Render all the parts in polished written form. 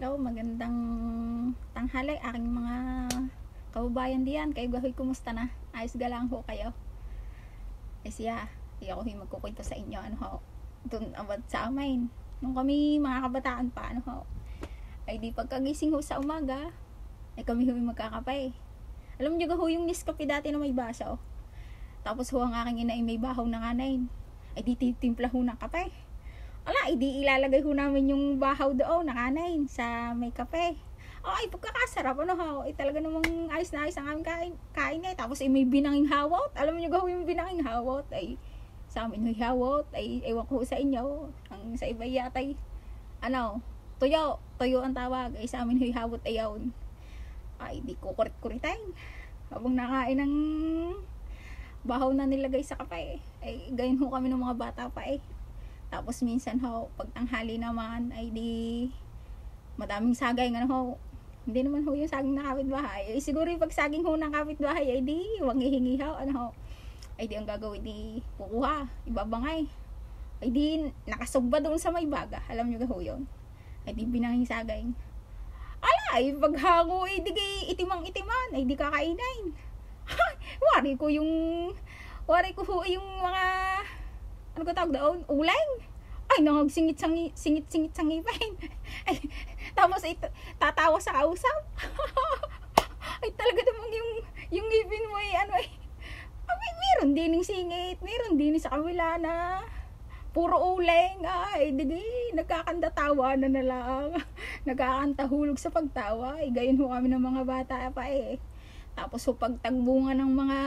Hello, magandang tanghali aking mga kababayan diyan. Kayo gahoy, kumusta na? Ayos galang ho kayo? Ay siya, ako ho'y magkukwento sa inyo, ano ho, dun about sa amin. Nung kami mga kabataan pa, ano ho, ay di pagkagising ho sa umaga, ay kami ho'y magkakape. Alam niyo ho yung Nescafe dati na may baso? Tapos ho ang aking ina ay may bahaw na kanain. Ay di titimpla ho ng kape. Ala, hindi ilalagay ho namin yung bahaw doon, nakanain, sa may kape. Ay, pagkakasarap, ano ho, talaga namang ayos na ayos ang aming kain eh. Tapos may binanging hawot. Alam niyo gawin yung binanging hawot, ay sa amin huy hawot, ay ewan ko sa inyo. Ang sa iba yata ay, tuyo ang tawag, ay sa amin huy hawot ayaw. Ay, di ko kurit-kuritain. Habang nakain ng bahaw na nilagay sa kape, ay gayon ho kami ng mga bata pa eh. Tapos minsan ho, pag tanghali naman ay di madaming sagay nga ho. Hindi naman ho yung saging na kapitbahay. Ay siguro yung pag saging ho ng kapitbahay ay di wag hihingi ho, ay di ang gagawin di kukuha, ibabangay. Ay di nakasugba doon sa may baga. Alam niyo ho yun. Ay di binanging sagay. Ala, ay paghango ay di itimang-itiman, ay di kakainin. Wari ko ho yung mga ano ko tawag doon? Uling. Ay, nangagsingit sa ngipin. Ay, tapos tatawa sa kausap. Ay, talaga namang yung ngipin mo ay meron din ng singit, meron din sa kabila na puro uling. Ay, nagkakandatawa na lang. Nagkakantahulog sa pagtawa. Ay, gayon ho kami ng mga bata pa eh. Tapos ho, pagtagbunga ng mga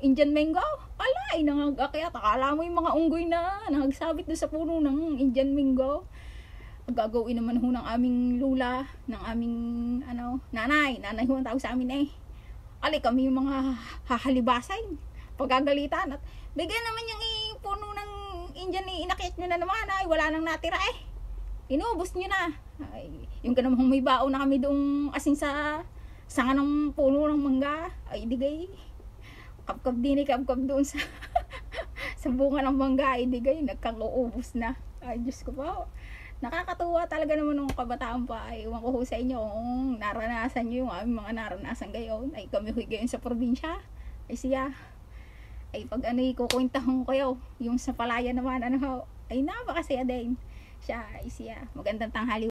Indian mango, ay nangagakyat. Akala mo yung mga unggoy na nangagsabit doon sa puno ng Indian mango. Gagawin naman ho ng aming lula, ng aming nanay ho ang tawag sa amin eh. Ali kami yung mga hahalibasan, pagagalitan at bigyan naman yung puno ng Indian inakyat nyo na naman, ay wala nang natira eh. Inubos nyo na. Ay, yung kanamang may bao na kami doong asin sa sanga ng puno ng mangga, ay digay kapkap doon sa sa bunga ng mangga, ay digay nagkakaubos na. Ay Diyos ko po, nakakatuwa talaga naman ng kabataan pa. Ay ewan ko ho sa inyo kung naranasan nyo yung aming mga naranasan gayon. Ay kami huy gayon sa probinsya, ay siya ay pag kukwentahan ko kayo yung sa palaya naman ay napakasaya din siya. Ay siya, magandang tanghali.